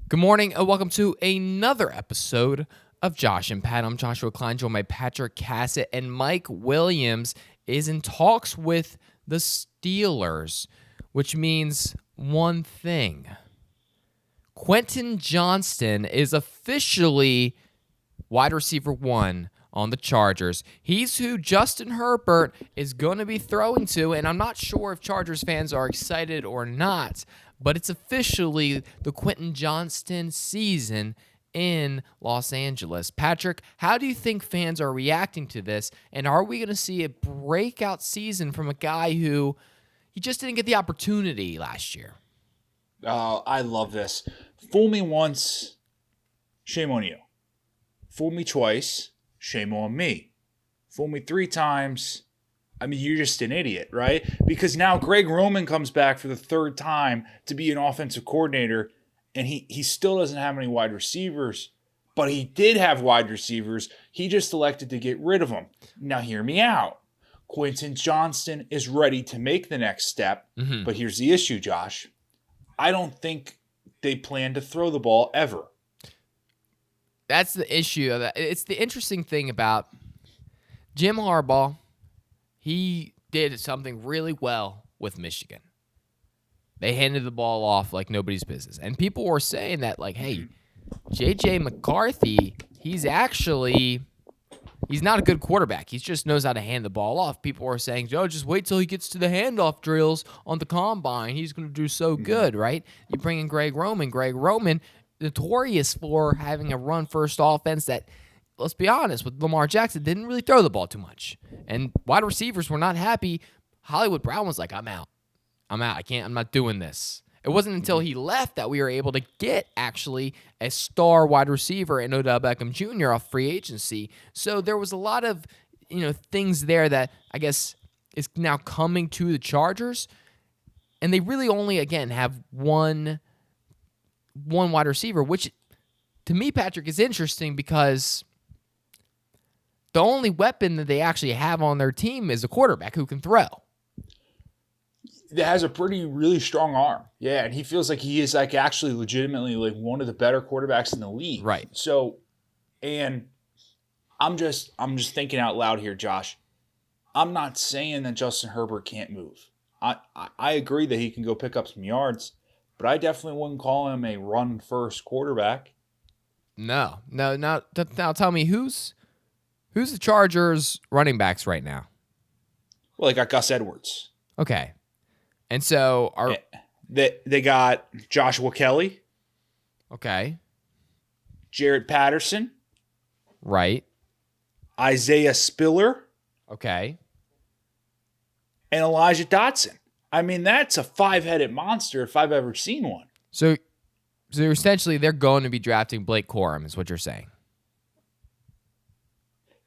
Good morning and welcome to another episode of Josh and Pat. I'm Joshua Klein, joined by Patrick Cassett, and Mike Williams is in talks with the Steelers, which means one thing. Quentin Johnston is officially wide receiver 1 on the Chargers. He's who Justin Herbert is going to be throwing to, and I'm not sure if Chargers fans are excited or not, but it's officially the Quentin Johnston season in Los Angeles. Patrick, how do you think fans are reacting to this, and are we going to see a breakout season from a guy who he just didn't get the opportunity last year? I love this. Fool me once, shame on you. Fool me twice, shame on me. Fool me 3 times, I mean, you're just an idiot, right? Because now Greg Roman comes back for the 3rd time to be an offensive coordinator, and he still doesn't have any wide receivers, but he did have wide receivers. He just elected to get rid of them. Now, hear me out. Quentin Johnston is ready to make the next step, but here's the issue, Josh. I don't think they plan to throw the ball ever. That's the issue of that. It's the interesting thing about Jim Harbaugh. He did something really well with Michigan. They handed the ball off like nobody's business. And people were saying that, like, hey, J.J. McCarthy, he's not a good quarterback. He just knows how to hand the ball off. People were saying, Joe, just wait till he gets to the handoff drills on the combine. He's going to do so good, right? You bring in Greg Roman. Greg Roman, notorious for having a run-first offense that, let's be honest, with Lamar Jackson, didn't really throw the ball too much. And wide receivers were not happy. Hollywood Brown was like, I'm out. I'm not doing this. It wasn't until he left that we were able to get, actually, a star wide receiver in Odell Beckham Jr. off free agency. So there was a lot of, things there that I guess is now coming to the Chargers. And they really only, again, have one wide receiver, which, to me, Patrick, is interesting because the only weapon that they actually have on their team is a quarterback who can throw. That has a really strong arm. Yeah, and he feels like he is actually legitimately one of the better quarterbacks in the league. Right. So, and I'm just thinking out loud here, Josh. I'm not saying that Justin Herbert can't move. I agree that he can go pick up some yards, but I definitely wouldn't call him a run-first quarterback. No. Now tell me, who's the Chargers running backs right now? Well, they got Gus Edwards. Okay. And so they got Joshua Kelly. Okay. Jared Patterson. Right. Isaiah Spiller. Okay. And Elijah Dotson. I mean, that's a 5-headed monster if I've ever seen one. So essentially they're going to be drafting Blake Corum is what you're saying.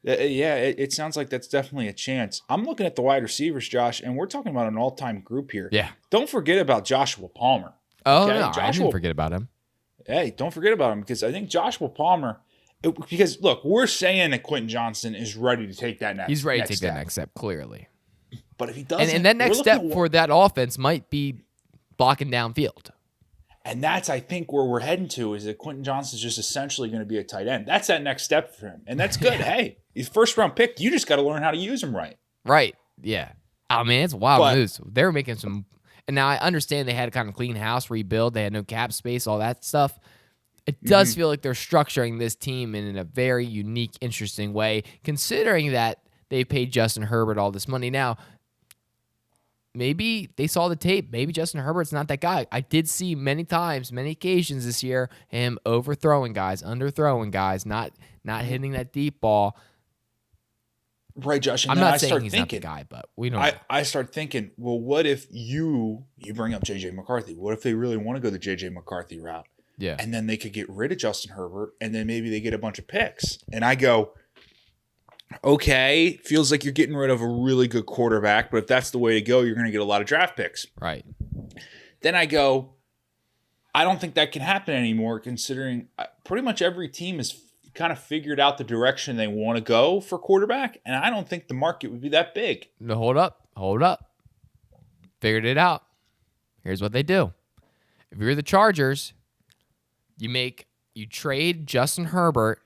Yeah, it sounds like that's definitely a chance. I'm looking at the wide receivers, Josh, and we're talking about an all-time group here. Yeah. Don't forget about Joshua Palmer. Oh, okay? No, I didn't forget about him. Hey, don't forget about him because I think Joshua Palmer because, look, we're saying that Quentin Johnston is ready to take that next step. He's ready to take that next step, clearly. But if he doesn't... And that next step for that offense might be blocking downfield. And that's, I think, where we're heading to is that Quentin Johnston's just essentially going to be a tight end. That's that next step for him. And that's good. Yeah. Hey, he's first-round pick. You just got to learn how to use him right. Right. Yeah. Oh, man, it's wild moves. They were making some... And now I understand they had a kind of clean house rebuild. They had no cap space, all that stuff. It does feel like they're structuring this team in a very unique, interesting way, considering that they paid Justin Herbert all this money. Now, maybe they saw the tape. Maybe Justin Herbert's not that guy. I did see many times, many occasions this year, him overthrowing guys, underthrowing guys, not hitting that deep ball. Right, Josh. And I'm not saying he's not the guy, but we don't know. I start thinking, well, what if you bring up J.J. McCarthy? What if they really want to go the J.J. McCarthy route? Yeah. And then they could get rid of Justin Herbert, and then maybe they get a bunch of picks. And I go, okay, feels like you're getting rid of a really good quarterback, but if that's the way to go, you're going to get a lot of draft picks. Right. Then I go, I don't think that can happen anymore, considering pretty much every team has kind of figured out the direction they want to go for quarterback, and I don't think the market would be that big. No, hold up. Figured it out. Here's what they do. If you're the Chargers, you trade Justin Herbert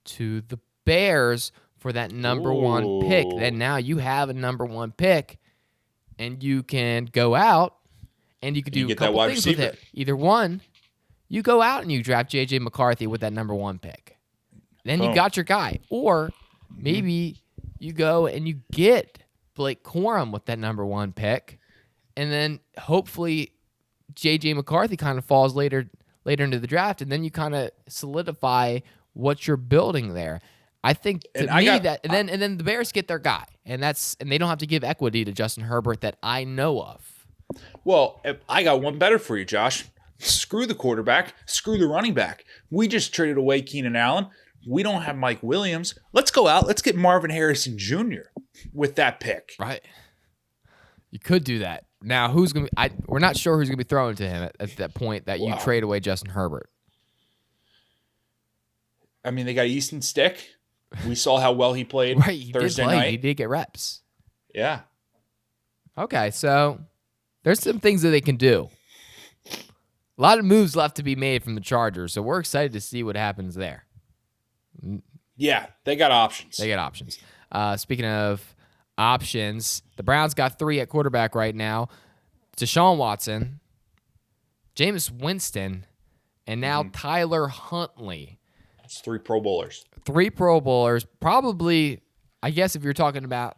to the Bears for that number one pick. Then now you have a number one pick, and you can go out and you can do a couple things with it. Either one, you go out and you draft J.J. McCarthy with that number one pick. Then you got your guy. Or maybe you go and you get Blake Corum with that number one pick, and then hopefully J.J. McCarthy kind of falls later into the draft, and then you kind of solidify what you're building there. I think and then the Bears get their guy, and they don't have to give equity to Justin Herbert that I know of. Well, I got one better for you, Josh. Screw the quarterback, screw the running back. We just traded away Keenan Allen. We don't have Mike Williams. Let's go out. Let's get Marvin Harrison Jr. with that pick. Right. You could do that. Now, who's going to be we're not sure who's going to be thrown to him at that point that you trade away Justin Herbert. I mean, they got Easton Stick. We saw how well he played Thursday night. He did get reps. Yeah. Okay, so there's some things that they can do. A lot of moves left to be made from the Chargers, so we're excited to see what happens there. Yeah, they got options. Speaking of options, the Browns got 3 at quarterback right now. Deshaun Watson, Jameis Winston, and now Tyler Huntley. That's 3 Pro Bowlers. 3 Pro Bowlers. Probably, I guess if you're talking about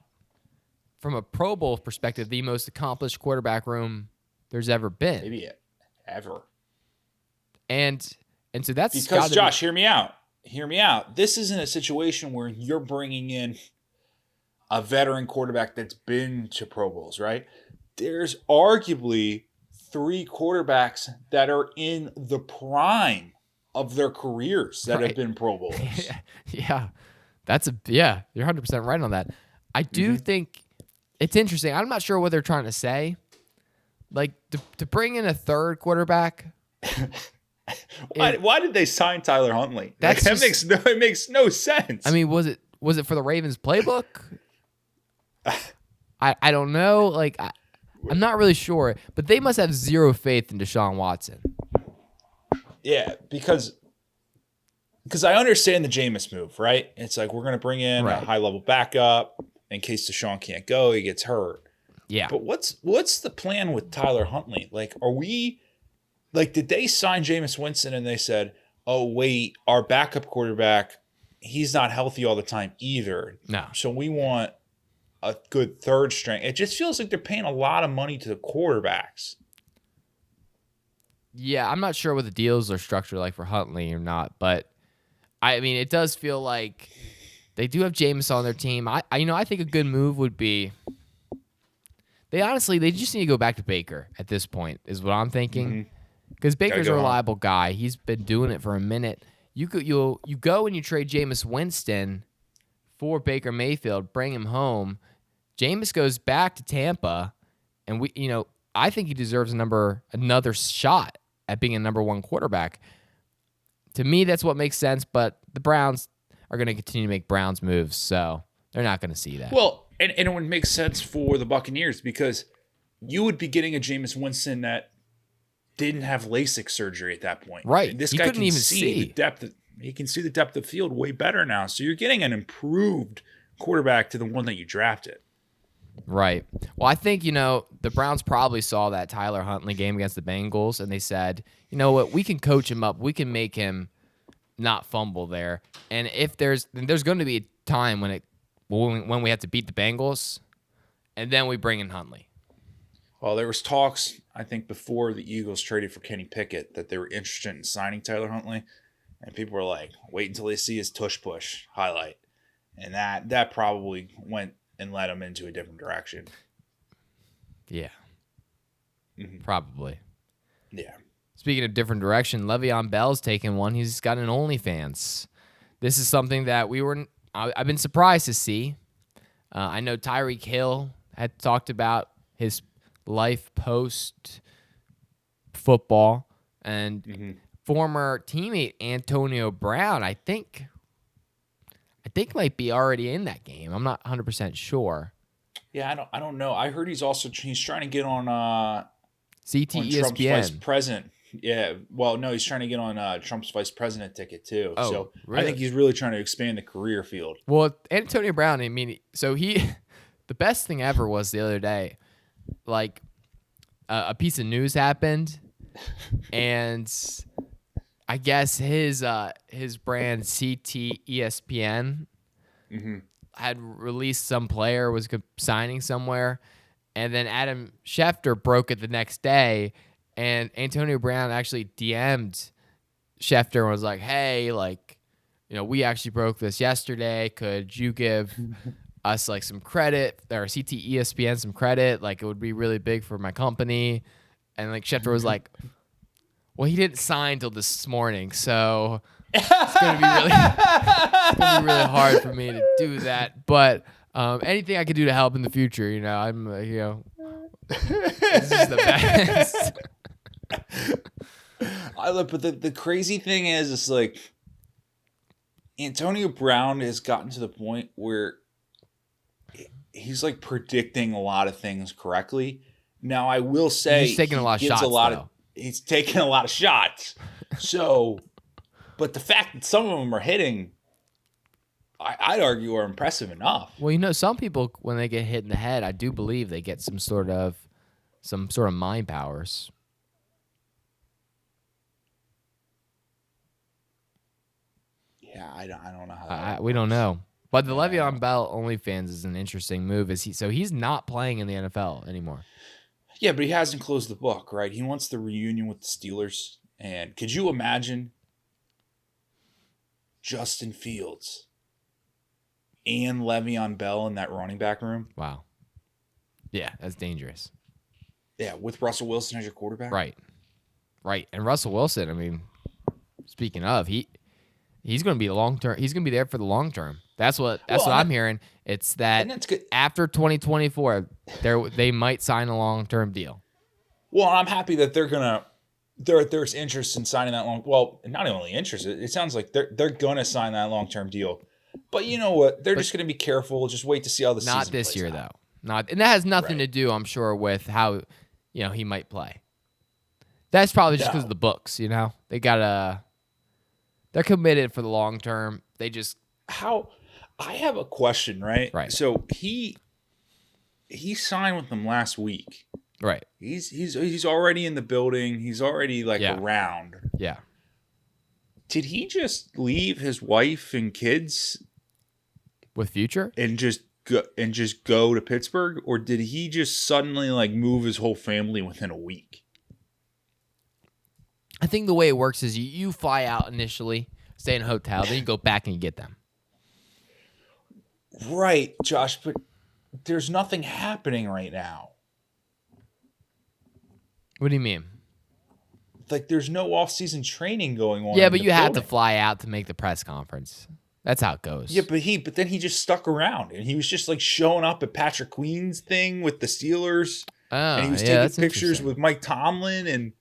from a Pro Bowl perspective, the most accomplished quarterback room there's ever been. Maybe ever. And so that's because, Josh, hear me out. Hear me out. This isn't a situation where you're bringing in a veteran quarterback that's been to Pro Bowls, right? There's arguably 3 quarterbacks that are in the prime of their careers that have been Pro Bowlers. Yeah. You're 100% right on that. I do think it's interesting. I'm not sure what they're trying to say. Like, to bring in a third quarterback. Why did they sign Tyler Huntley? It makes no sense. I mean, was it for the Ravens playbook? I don't know. Like, I'm not really sure, but they must have zero faith in Deshaun Watson. Yeah, because I understand the Jameis move, right? It's like we're going to bring in a high-level backup in case Deshaun can't go, he gets hurt. Yeah. But what's the plan with Tyler Huntley? Like, did they sign Jameis Winston and they said, oh, wait, our backup quarterback, he's not healthy all the time either. No. So we want a good third string. It just feels like they're paying a lot of money to the quarterbacks. Yeah, I'm not sure what the deals are structured like for Huntley or not, but I mean, it does feel like they do have Jameis on their team. I think a good move would be they just need to go back to Baker at this point, is what I'm thinking. Because Baker's a reliable guy. He's been doing it for a minute. You go and you trade Jameis Winston for Baker Mayfield, bring him home. Jameis goes back to Tampa, and I think he deserves another shot at being a number 1 quarterback. To me, that's what makes sense, but the Browns are going to continue to make Browns moves, so they're not going to see that. Well, and it would make sense for the Buccaneers because you would be getting a Jameis Winston that didn't have LASIK surgery at that point. Right. And this guy can see the depth. He can see the depth of field way better now. So you're getting an improved quarterback to the one that you drafted. Right. Well, I think, the Browns probably saw that Tyler Huntley game against the Bengals, and they said, you know what, we can coach him up. We can make him not fumble there. And if there's going to be a time when we have to beat the Bengals, and then we bring in Huntley. Well, there was talks, I think, before the Eagles traded for Kenny Pickett that they were interested in signing Tyler Huntley. And people were like, wait until they see his tush push highlight. And that probably went and led him into a different direction. Yeah. Probably. Yeah. Speaking of different direction, Le'Veon Bell's taken one. He's got an OnlyFans. This is something that I've been surprised to see. I know Tyreek Hill had talked about his life post football, and former teammate Antonio Brown, I think might be already in that game. I'm not 100% sure. Yeah, I don't know. I heard he's trying to get on CT on ESPN. Trump's vice president Yeah. Well, no, he's trying to get on Trump's vice president ticket too. Oh, So I really? think he's really trying to expand the career field. Well, Antonio Brown, I mean, so the best thing ever was the other day, like a piece of news happened, and I guess his brand CT ESPN had released some player was signing somewhere, and then Adam Schefter broke it the next day, and Antonio Brown actually DM'd Schefter and was like, "Hey, like, we actually broke this yesterday. Could you give us like some credit, or CT ESPN some credit? Like, it would be really big for my company." And like Schefter was like, "Well, he didn't sign till this morning, so it's gonna be really hard for me to do that. But anything I could do to help in the future, I'm this is the best." I love, but the crazy thing is, it's like Antonio Brown has gotten to the point where he's like predicting a lot of things correctly. Now, I will say He's taking a lot of gives shots. he's taking a lot of shots. So, but the fact that some of them are hitting, I'd argue, are impressive enough. Well, some people, when they get hit in the head, I do believe they get some sort of mind powers. Yeah, I don't know how that We don't know. But the Le'Veon Bell OnlyFans is an interesting move. So he's not playing in the NFL anymore. Yeah, but he hasn't closed the book, right? He wants the reunion with the Steelers. And could you imagine Justin Fields and Le'Veon Bell in that running back room? Wow. Yeah, that's dangerous. Yeah, with Russell Wilson as your quarterback? Right. And Russell Wilson, I mean, speaking of, he's going to be long-term. He's going to be there for the long term. That's what I'm hearing. It's that and that's good. After 2024, they might sign a long-term deal. Well, I'm happy that there's interest in signing that long. Well, not only interest. It sounds like they're going to sign that long-term deal. But you know what? They're just going to be careful. Just wait to see how the season plays out. Not this year, though. And that has nothing to do, I'm sure, with how he might play. That's probably just because of the books. They gotta. They're committed for the long term. They just I have a question, right? Right. So he signed with them last week. Right. He's already in the building. He's already around. Yeah. Did he just leave his wife and kids with Future and just go to Pittsburgh, or did he just suddenly move his whole family within a week? I think the way it works is you fly out initially, stay in a hotel, then you go back and you get them. Right, Josh, but there's nothing happening right now. What do you mean? There's no off-season training going on. Yeah, but you had to fly out to make the press conference. That's how it goes. Yeah, but then he just stuck around, and he was just showing up at Patrick Queen's thing with the Steelers. Oh, and he was taking pictures with Mike Tomlin and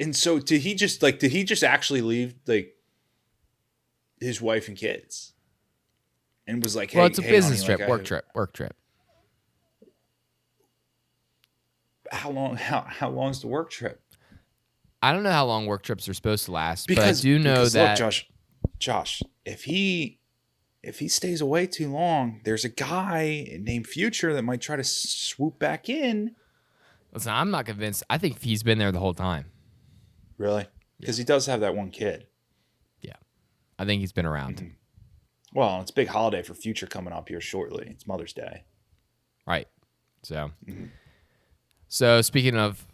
And so did he just actually leave his wife and kids? And was like, hey, well, it's a business honey, trip, work trip. How long's the work trip? I don't know how long work trips are supposed to last, because but I do know that look, Josh, if he stays away too long, there's a guy named Future that might try to swoop back in. Listen, I'm not convinced. I think he's been there the whole time. Really? Because he does have that one kid. Yeah. I think he's been around. Mm-hmm. Well, it's a big holiday for Future coming up here shortly. It's Mother's Day. Right. So speaking of,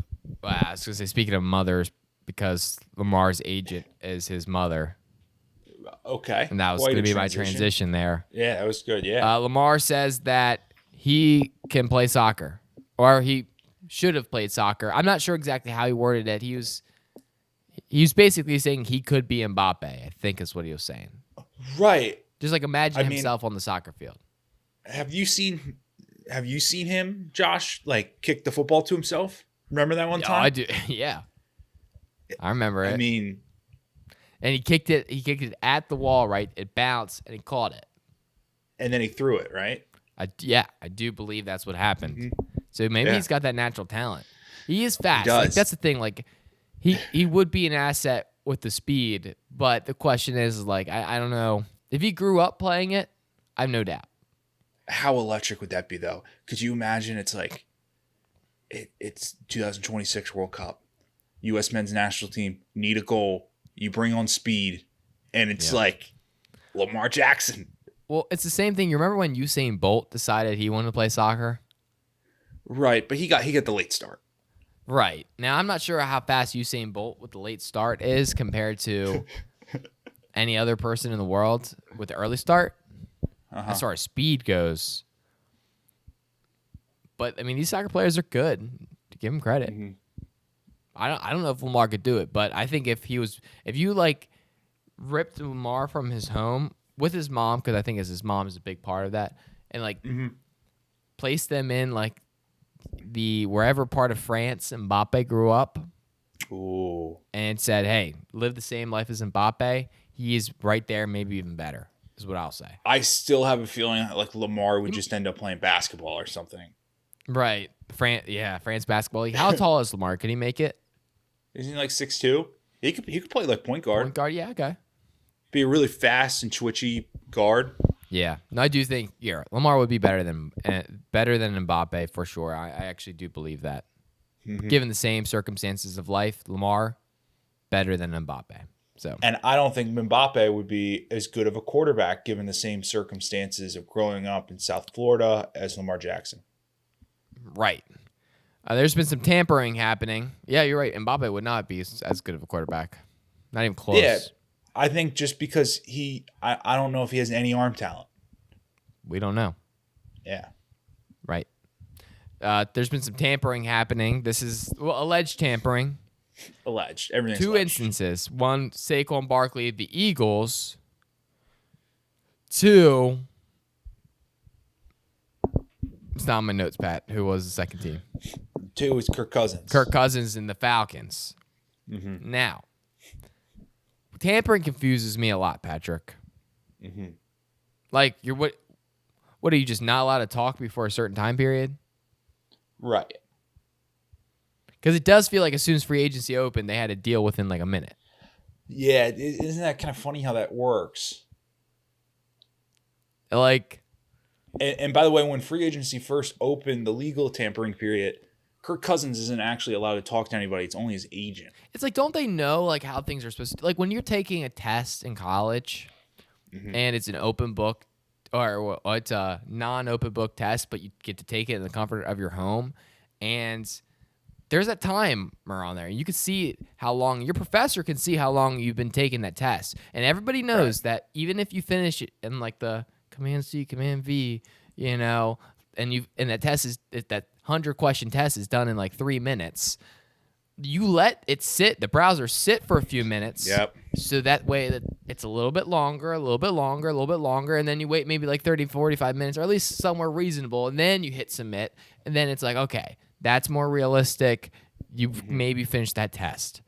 I was going to say speaking of mothers, because Lamar's agent is his mother. Okay. And that was going to be my transition there. Yeah, that was good. Yeah. Lamar says that he can play soccer, or he should have played soccer. I'm not sure exactly how he worded it. He was basically saying he could be Mbappe, I think is what he was saying. Right. Just imagine himself on the soccer field. Have you seen him, Josh, kick the football to himself? Remember that one time? I do. Yeah. I remember it. I mean, and he kicked it at the wall, right? It bounced and he caught it. And then he threw it, right? I do believe that's what happened. Mm-hmm. So maybe Yeah. he's got that natural talent. He is fast. does. Like that's the thing. Like he would be an asset with the speed, but the question is like I don't know if he grew up playing it. I have no doubt. How electric would that be, though? Could you imagine? It's like it's 2026 World Cup. U.S. men's national team need a goal. You bring on speed, and it's like Lamar Jackson. Well, it's the same thing. You remember when Usain Bolt decided he wanted to play soccer? Right, but he got the late start. Right. Now, I'm not sure how fast Usain Bolt with the late start is compared to any other person in the world with the early start. As far as speed goes. But, I mean, these soccer players are good. To give them credit. Mm-hmm. I don't know if Lamar could do it, but I think if you, like, ripped Lamar from his home with his mom, because I think his mom is a big part of that, and, like, placed them in, like, the wherever part of France Mbappe grew up. Ooh. And said, hey, live the same life as Mbappe. He is right there, maybe even better, is what I'll say. I still have a feeling like Lamar would just end up playing basketball or something. Right. France basketball. How tall is Lamar? Can he make it? Isn't he like 6'2"? He could play like point guard. Point guard, yeah, okay. Be a really fast and twitchy guard. Yeah. No, I do think Lamar would be better than Mbappe for sure. I actually do believe that. Given the same circumstances of life, Lamar better than Mbappe. So, and I don't think Mbappe would be as good of a quarterback given the same circumstances of growing up in South Florida as Lamar Jackson. Right. There's been some tampering happening. Yeah, you're right. Mbappe would not be as good of a quarterback. Not even close. Yeah, I think just because I don't know if he has any arm talent. We don't know. Yeah. Right. There's been some tampering happening. This is alleged tampering. Alleged. Everything's Two alleged. instances. One, Saquon Barkley, the Eagles. Two, it's not on my notes, Pat. Who was the second team? Two is Kirk Cousins. Kirk Cousins and the Falcons. Now, tampering confuses me a lot, Patrick. Like, what are you just not allowed to talk before a certain time period? Right. Because it does feel like as soon as free agency opened, they had a deal within like a minute. Yeah, isn't that kind of funny how that works? Like, and by the way, when free agency first opened, the legal tampering period, Kirk Cousins isn't actually allowed to talk to anybody. It's only his agent. it's like, don't they know like how things are supposed to, like when you're taking a test in college and it's an open book or it's a non-open book test, but you get to take it in the comfort of your home, and there's that timer on there. You can see how long your professor can see how long you've been taking that test, and everybody knows that even if you finish it in like the Command C, Command V, and that test is that 100-question test is done in like 3 minutes. You let it sit, the browser sit for a few minutes. Yep. So that way that it's a little bit longer, and then you wait maybe like 30, 45 minutes, or at least somewhere reasonable, and then you hit submit, and then it's like, okay, that's more realistic. You've maybe finished that test.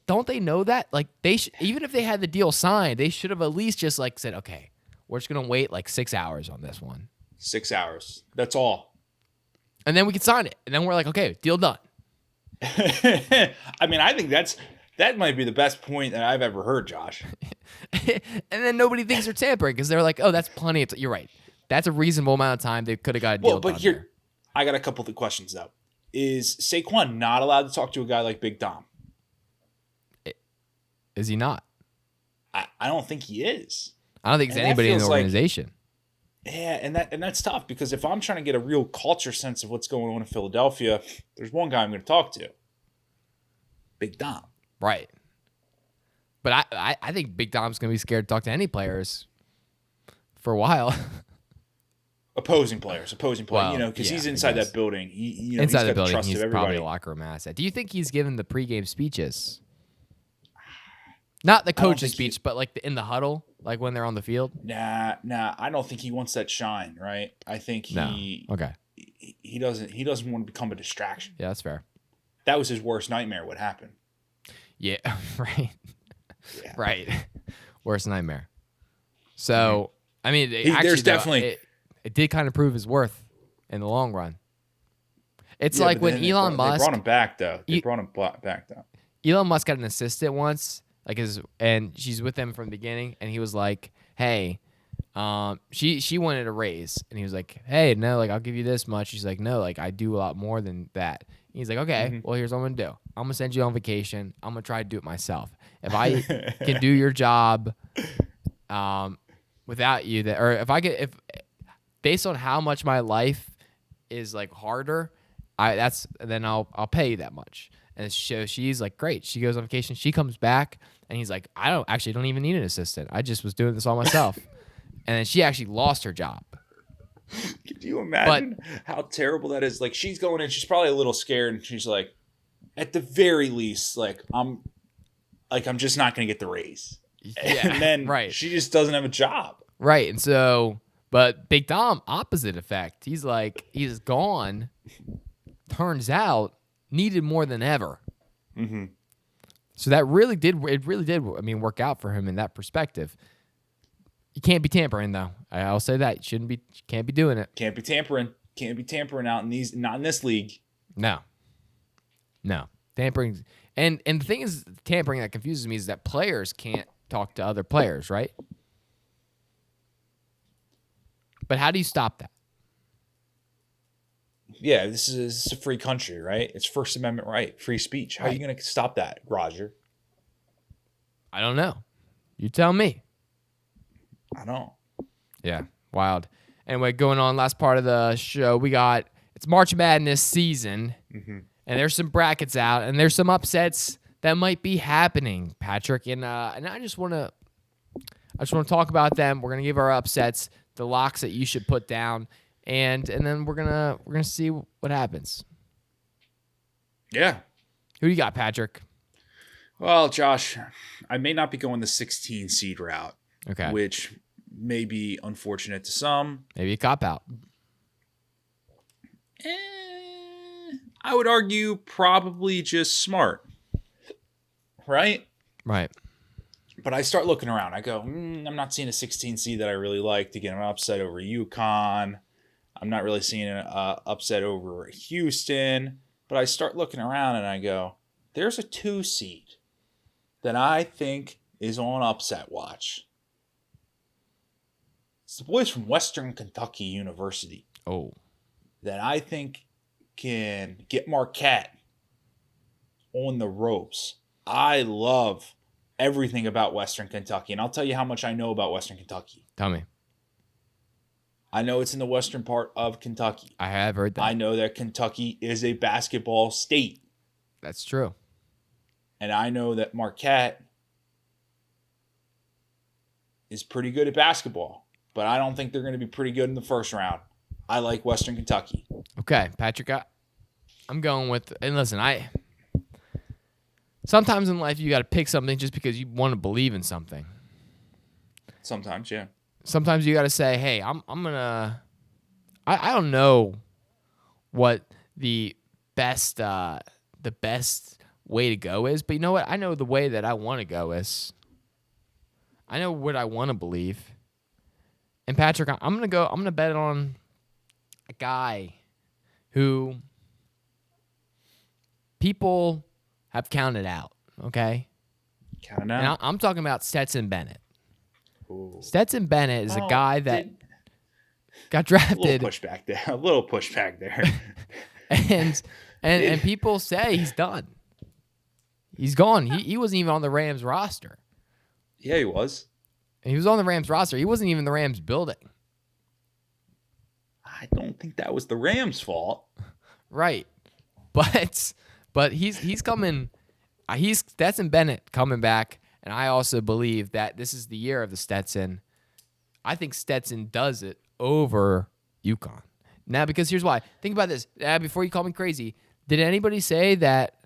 Don't they know that? Like even if they had the deal signed, they should have at least just like said, okay, we're just gonna wait like 6 hours on this one. 6 hours. That's all. And then we can sign it. And then we're like, okay, deal done. I mean, I think that might be the best point that I've ever heard, Josh. And then nobody thinks they're tampering because they're like, oh, that's plenty of you're right. That's a reasonable amount of time. They could have got a deal Well, but done here, there. I got a couple of questions, though. Is Saquon not allowed to talk to a guy like Big Dom? Is he not? I don't think he is. I don't think it's And that anybody in the feels like- organization. Yeah, and that's tough because if I'm trying to get a real culture sense of what's going on in Philadelphia, there's one guy I'm going to talk to. Big Dom. Right. But I think Big Dom's going to be scared to talk to any players for a while. Opposing players, Well, because yeah, he's I inside guess. that building. He's Inside got the building, trust he's of probably everybody. a locker room asset. Do you think he's given the pregame speeches? Not the coach's think he- speech, but like in the huddle, like when they're on the field? Nah, I don't think he wants that shine, right? I think he Okay. he doesn't want to become a distraction. Yeah, that's fair. That was his worst nightmare. What happened? Yeah, right. Yeah. Right. Worst nightmare. So, I mean, There's actually, though, definitely- it did kind of prove his worth in the long run. It's Yeah, like but when then Elon they Musk brought him back though. They E- brought him back though. Elon Musk had an assistant once, and she's with him from the beginning, and he was like, "Hey, she wanted a raise," and he was like, "Hey, no, like I'll give you this much." She's like, "No, like I do a lot more than that." And he's like, "Okay, well here's what I'm gonna do. I'm gonna send you on vacation. I'm gonna try to do it myself. If I can do your job, without you, that or if I get if based on how much my life is like harder, then I'll pay you that much." And so she's like, great. She goes on vacation. She comes back, and he's like, I don't even need an assistant. I just was doing this all myself. And then she actually lost her job. Could you imagine how terrible that is? Like she's going in, she's probably a little scared, and she's like, at the very least, I'm just not gonna get the raise. Yeah, And then right. she just doesn't have a job. Right. And so, but Big Dom, opposite effect. He's like, he's gone. Turns out, needed more than ever. Mm-hmm. So that really did, I mean, work out for him in that perspective. You can't be tampering, though. I'll say that. Can't be doing it. Can't be tampering. Can't be tampering out not in this league. No. Tampering. And the thing is, tampering that confuses me is that players can't talk to other players, right? But how do you stop that? Yeah, this is a free country, right? It's First Amendment right, free speech. How are you going to stop that, Roger? I don't know. You tell me. I don't. Yeah, wild. Anyway, going on, last part of the show, it's March Madness season, and there's some brackets out, and there's some upsets that might be happening, Patrick. And I just want to talk about them. We're gonna give our upsets, the locks that you should put down, and then we're gonna see what happens. Yeah. Who do you got, Patrick? Well, Josh, I may not be going the 16 seed route. Okay. Which may be unfortunate to some. Maybe a cop out. I would argue probably just smart. Right? Right. But I start looking around. I go, I'm not seeing a 16 seed that I really like to get an upset over UConn. I'm not really seeing an upset over Houston. But I start looking around and I go, there's a 2 seed that I think is on upset watch. It's the boys from Western Kentucky University. Oh. That I think can get Marquette on the ropes. I love everything about Western Kentucky, and I'll tell you how much I know about Western Kentucky. Tell me. I know it's in the western part of Kentucky. I have heard that. I know that Kentucky is a basketball state. That's true. And I know that Marquette is pretty good at basketball, but I don't think they're going to be pretty good in the first round. I like Western Kentucky. Okay, Patrick, I'm going with, and listen, sometimes in life you got to pick something just because you want to believe in something. Sometimes, yeah. Sometimes you got to say, hey, I'm gonna. I don't know what the best way to go is, but you know what? I know the way that I want to go is. I know what I want to believe. And Patrick, I'm gonna bet on a guy who people have counted out. Okay, Counting out. and I'm talking about Stetson Bennett. Ooh. Stetson Bennett is a guy that got drafted. A little pushback there. and people say he's done. He's gone. He wasn't even on the Rams roster. Yeah, he was. He was on the Rams roster. He wasn't even in the Rams building. I don't think that was the Rams' fault. Right. But he's coming. He's Stetson Bennett coming back. And I also believe that this is the year of the Stetson. I think Stetson does it over UConn. Now, because here's why. Think about this. Before you call me crazy, did anybody say that,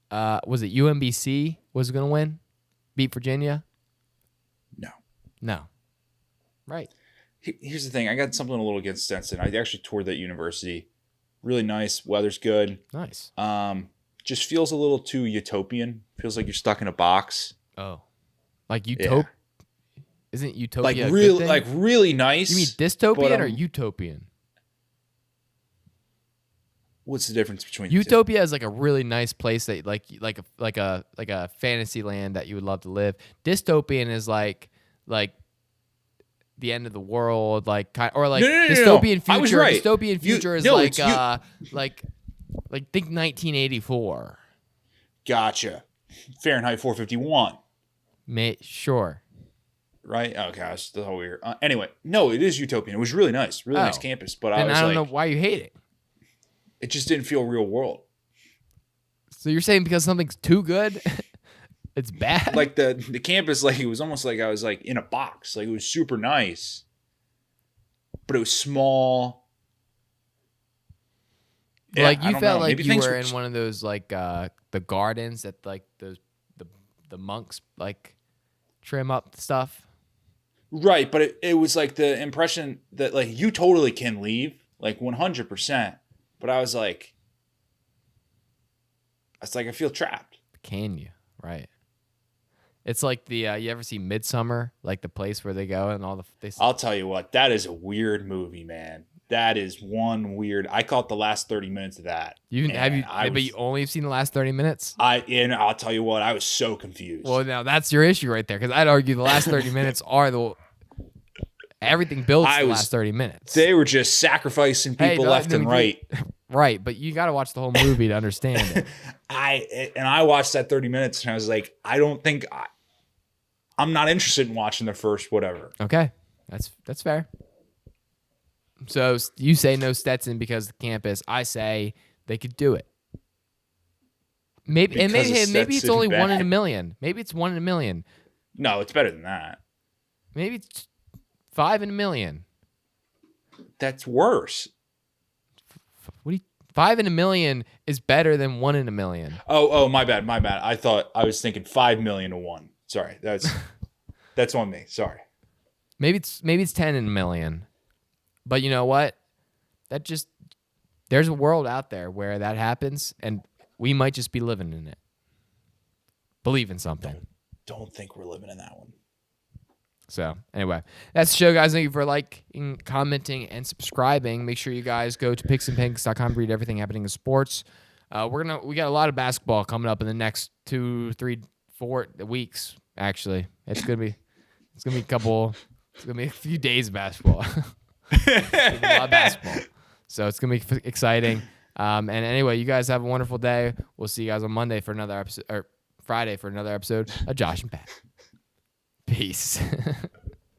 was it UMBC was going to win? Beat Virginia? No. Right. Here's the thing. I got something a little against Stetson. I actually toured that university. Really nice. Weather's good. Nice. Just feels a little too utopian. Feels like you're stuck in a box. Oh, like utopia? Yeah. Isn't utopia like really nice? You mean dystopian or utopian? What's the difference between the two? Utopia is like a really nice place that like a fantasy land that you would love to live. Dystopian is like the end of the world, like or like No. dystopian future. I was right. Dystopian future is like think 1984. Gotcha. Fahrenheit 451. Sure. Right? Okay, that's still weird. Anyway, no, it is utopian. It was really nice. Really nice campus. But Then I was I don't like, know why you hate it. it just didn't feel real world. So you're saying because something's too good, it's bad? Like the campus, like it was almost like I was like in a box. Like it was super nice, but it was small. Yeah, like I you don't felt know. like Maybe you things were were in one of those like the gardens that like the monks like trim up stuff. right, but it was like the impression that like you totally can leave, like 100%. But I was like, I feel trapped. Can you? Right. It's like the you ever see Midsummer, like the place where they go and all the. I'll tell you what, that is a weird movie, man. That is one weird. I caught the last 30 minutes of that. But you only have seen the last 30 minutes. And I'll tell you what, I was so confused. Well, now that's your issue right there, because I'd argue the last 30 minutes are everything builds to the last 30 minutes. They were just sacrificing people left and right. Right, but you got to watch the whole movie to understand it. I watched that 30 minutes and I was like, I'm not interested in watching the first whatever. Okay, that's fair. So you say no Stetson because of the campus. I say they could do it. Maybe it's only bad. 1 in a million. Maybe it's 1 in a million. No, it's better than that. Maybe it's 5 in a million. That's worse. 5 in a million is better than 1 in a million. Oh, my bad. I was thinking 5 million to 1. Sorry, that's on me. Sorry. Maybe it's 10 in a million. But you know what? There's a world out there where that happens, and we might just be living in it. Believe in something. Don't think we're living in that one. So anyway, that's the show, guys. Thank you for liking, commenting, and subscribing. Make sure you guys go to picksandpinks.com to read everything happening in sports. We got a lot of basketball coming up in the next 2, 3, 4 weeks. Actually, it's gonna be a few days of basketball. A lot of basketball. So it's going to be exciting. And anyway, you guys have a wonderful day. We'll see you guys on Monday for another episode, or Friday for another episode of Josh and Pat. Peace.